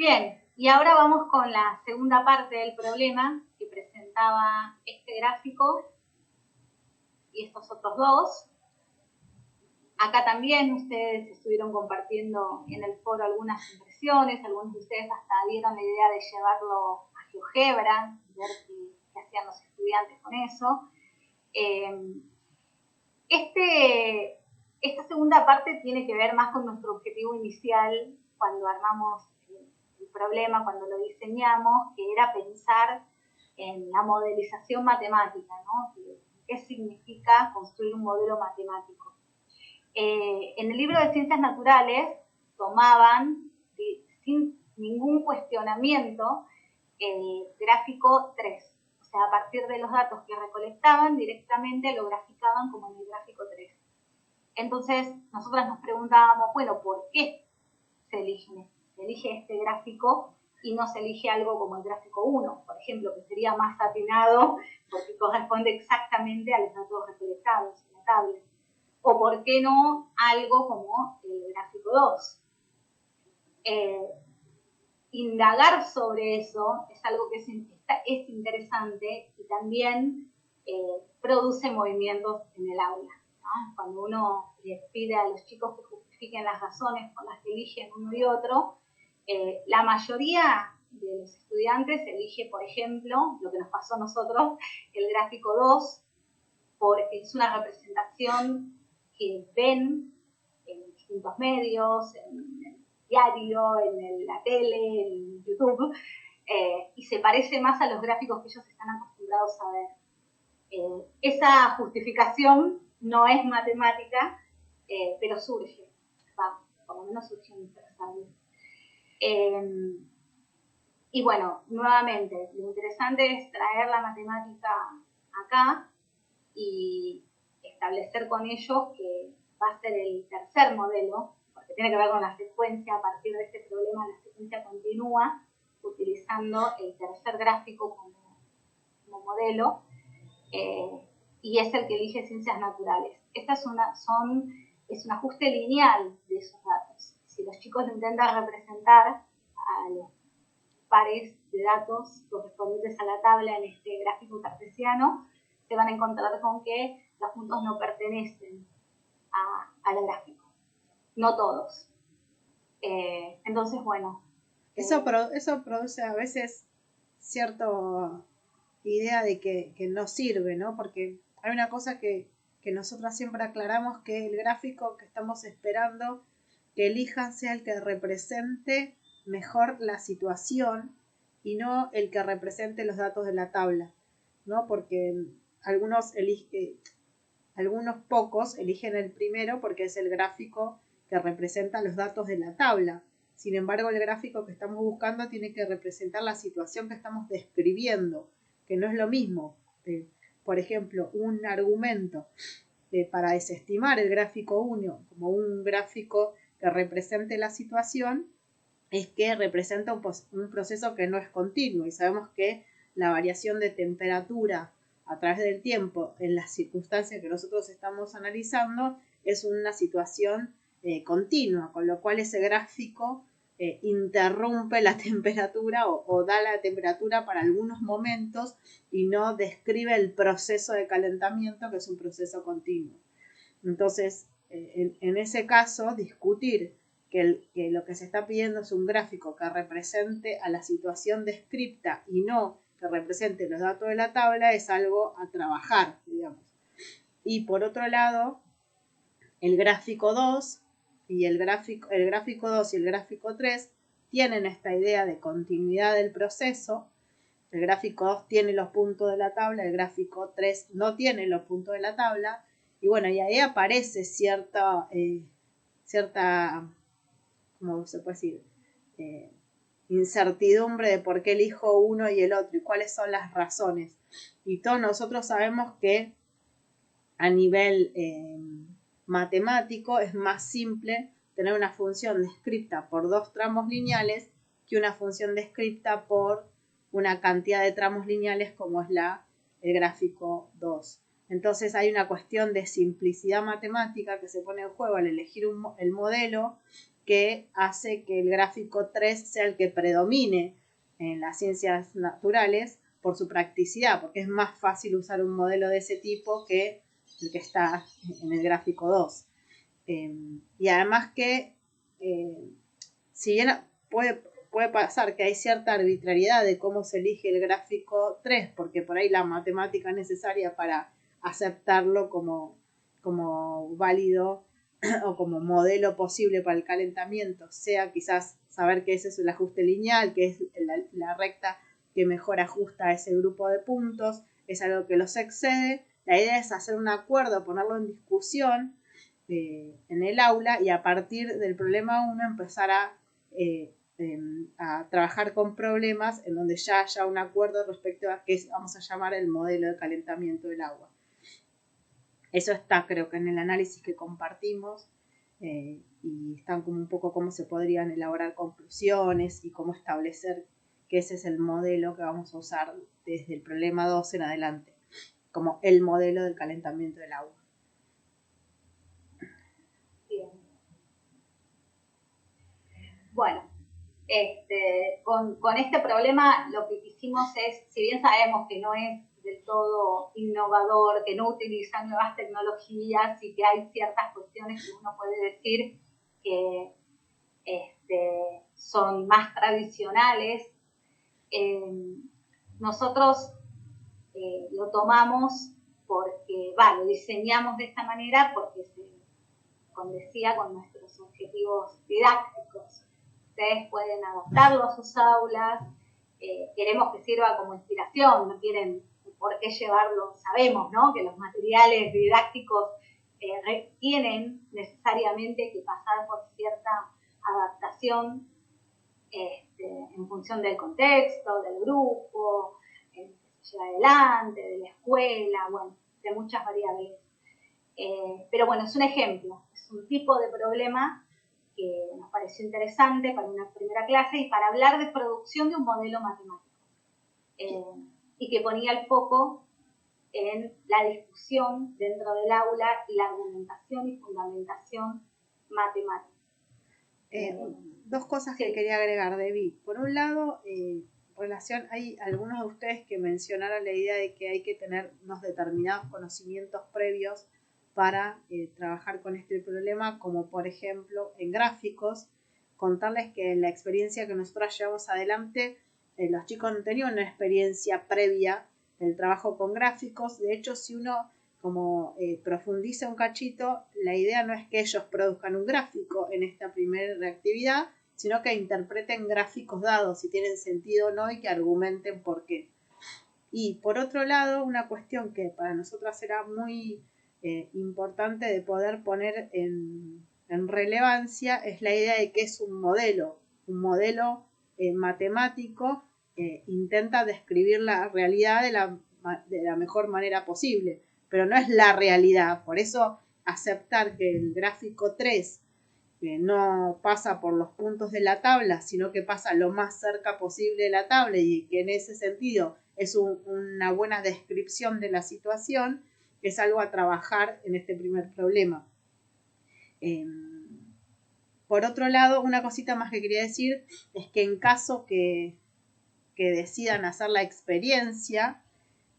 Bien, y ahora vamos con la segunda parte del problema que presentaba este gráfico y estos otros dos. Acá también ustedes estuvieron compartiendo en el foro algunas impresiones, algunos de ustedes hasta dieron la idea de llevarlo a GeoGebra, ver qué hacían los estudiantes con eso. Esta segunda parte tiene que ver más con nuestro objetivo inicial cuando armamos el problema, cuando lo diseñamos, que era pensar en la modelización matemática, ¿no? ¿Qué significa construir un modelo matemático? En el libro de Ciencias Naturales tomaban sin ningún cuestionamiento el gráfico 3. O sea, a partir de los datos que recolectaban, directamente lo graficaban como en el gráfico 3. Entonces, nosotras nos preguntábamos, bueno, ¿por qué se elige este gráfico y no se elige algo como el gráfico 1, por ejemplo, que sería más atinado porque corresponde exactamente a los datos recolectados en la tabla? ¿O por qué no algo como el gráfico 2? Indagar sobre eso es algo que es interesante y también produce movimientos en el aula, ¿no? Cuando uno les pide a los chicos que justifiquen las razones por las que eligen uno y otro, la mayoría de los estudiantes elige, por ejemplo, lo que nos pasó a nosotros, el gráfico 2, porque es una representación que ven en distintos medios, en el diario, en la tele, en YouTube, y se parece más a los gráficos que ellos están acostumbrados a ver. Esa justificación no es matemática, pero surge, por lo menos surge en interesante. Y bueno, nuevamente, lo interesante es traer la matemática acá y establecer con ellos que va a ser el tercer modelo, porque tiene que ver con la secuencia. A partir de este problema la secuencia continúa utilizando el tercer gráfico como modelo, y es el que elige Ciencias Naturales. Esta es un ajuste lineal de esos datos. Si los chicos lo intentan representar a los pares de datos correspondientes a la tabla en este gráfico cartesiano, se van a encontrar con que los puntos no pertenecen al gráfico, no todos. Entonces, bueno. Eso produce a veces cierta idea de que no sirve, ¿no? Porque hay una cosa que nosotras siempre aclaramos, que el gráfico que estamos esperando que elijan sea el que represente mejor la situación y no el que represente los datos de la tabla, ¿no? Porque algunos pocos eligen el primero porque es el gráfico que representa los datos de la tabla. Sin embargo, el gráfico que estamos buscando tiene que representar la situación que estamos describiendo, que no es lo mismo. Por ejemplo, un argumento para desestimar el gráfico 1 como un gráfico que represente la situación es que representa un proceso que no es continuo, y sabemos que la variación de temperatura a través del tiempo en las circunstancias que nosotros estamos analizando es una situación continua, con lo cual ese gráfico interrumpe la temperatura o da la temperatura para algunos momentos y no describe el proceso de calentamiento, que es un proceso continuo. Entonces, en ese caso, discutir que lo que se está pidiendo es un gráfico que represente a la situación descripta y no que represente los datos de la tabla es algo a trabajar, digamos. Y por otro lado, el gráfico 2 y el gráfico 2 y el gráfico 3 tienen esta idea de continuidad del proceso. El gráfico 2 tiene los puntos de la tabla, el gráfico 3 no tiene los puntos de la tabla. Y bueno, y ahí aparece cierta ¿cómo se puede decir? Incertidumbre de por qué elijo uno y el otro y cuáles son las razones. Y todos nosotros sabemos que a nivel matemático es más simple tener una función descripta por dos tramos lineales que una función descripta por una cantidad de tramos lineales como es el gráfico 2. Entonces hay una cuestión de simplicidad matemática que se pone en juego al elegir el modelo, que hace que el gráfico 3 sea el que predomine en las ciencias naturales por su practicidad, porque es más fácil usar un modelo de ese tipo que el que está en el gráfico 2. Y además que, si bien puede pasar que hay cierta arbitrariedad de cómo se elige el gráfico 3, porque por ahí la matemática necesaria para aceptarlo como válido o como modelo posible para el calentamiento sea quizás saber que ese es el ajuste lineal, que es la recta que mejor ajusta a ese grupo de puntos, es algo que los excede. La idea es hacer un acuerdo, ponerlo en discusión en el aula, y a partir del problema 1 empezar a trabajar con problemas en donde ya haya un acuerdo respecto a qué vamos a llamar el modelo de calentamiento del agua. Eso está, creo que en el análisis que compartimos, y están como un poco cómo se podrían elaborar conclusiones y cómo establecer que ese es el modelo que vamos a usar desde el problema 2 en adelante, como el modelo del calentamiento del agua. Bien. Bueno, con este problema lo que quisimos es, si bien sabemos que no es del todo innovador, que no utiliza nuevas tecnologías y que hay ciertas cuestiones que uno puede decir que son más tradicionales, nosotros lo tomamos porque, lo diseñamos de esta manera porque se condecía con nuestros objetivos didácticos. Ustedes pueden adaptarlo a sus aulas, queremos que sirva como inspiración, no tienen por qué llevarlo, sabemos, ¿no?, que los materiales didácticos tienen necesariamente que pasar por cierta adaptación en función del contexto, del grupo, que se lleva adelante, de la escuela, bueno, de muchas variables. Pero bueno, es un ejemplo, es un tipo de problema que nos pareció interesante para una primera clase y para hablar de producción de un modelo matemático. Y que ponía el foco en la discusión dentro del aula y la argumentación y fundamentación matemática. Dos cosas que quería agregar, Debbie. Por un lado, hay algunos de ustedes que mencionaron la idea de que hay que tener unos determinados conocimientos previos para trabajar con este problema, como por ejemplo en gráficos. Contarles que en la experiencia que nosotros llevamos adelante, los chicos no tenían una experiencia previa del trabajo con gráficos. De hecho, si uno profundiza un cachito, la idea no es que ellos produzcan un gráfico en esta primera actividad, sino que interpreten gráficos dados, si tienen sentido o no, y que argumenten por qué. Y por otro lado, una cuestión que para nosotras era muy importante de poder poner en relevancia es la idea de que es un modelo matemático. Intenta describir la realidad de la mejor manera posible, pero no es la realidad. Por eso aceptar que el gráfico 3 no pasa por los puntos de la tabla, sino que pasa lo más cerca posible de la tabla, y que en ese sentido es una buena descripción de la situación, es algo a trabajar en este primer problema. Por otro lado, una cosita más que quería decir es que en caso que decidan hacer la experiencia,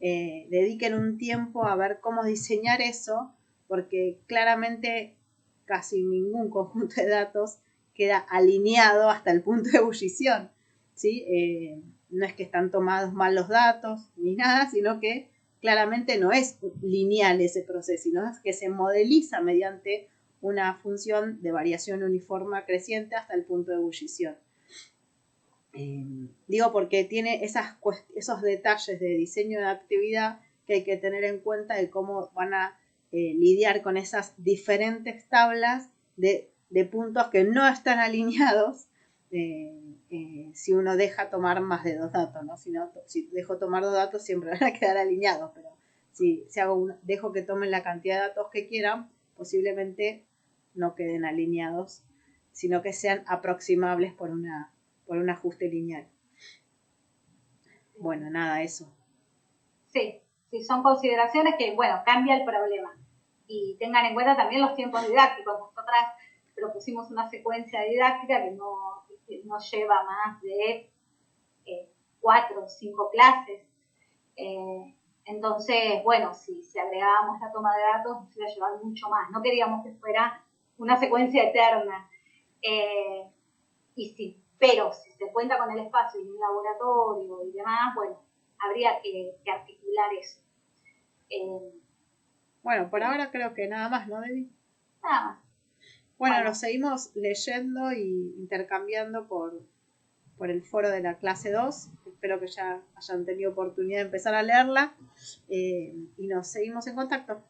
dediquen un tiempo a ver cómo diseñar eso, porque claramente casi ningún conjunto de datos queda alineado hasta el punto de ebullición, ¿sí? No es que están tomados mal los datos ni nada, sino que claramente no es lineal ese proceso, sino es que se modeliza mediante una función de variación uniforme creciente hasta el punto de ebullición. Digo porque tiene esos detalles de diseño de actividad que hay que tener en cuenta de cómo van a lidiar con esas diferentes tablas de puntos que no están alineados si uno deja tomar más de 2 datos, ¿no? Si dejo tomar 2 datos siempre van a quedar alineados, pero si dejo que tomen la cantidad de datos que quieran, posiblemente no queden alineados, sino que sean aproximables por un ajuste lineal. Bueno, nada, eso. Sí, son consideraciones que, cambia el problema. Y tengan en cuenta también los tiempos didácticos. Nosotras propusimos una secuencia didáctica que no lleva más de 4 o 5 clases. Entonces, bueno, si agregábamos la toma de datos, nos iba a llevar mucho más. No queríamos que fuera una secuencia eterna. Pero si se cuenta con el espacio y un laboratorio y demás, bueno, habría que articular eso. Bueno, por ahora creo que nada más, ¿no, Debbie? Nada más. Bueno, nos seguimos leyendo y intercambiando por el foro de la clase 2. Espero que ya hayan tenido oportunidad de empezar a leerla y nos seguimos en contacto.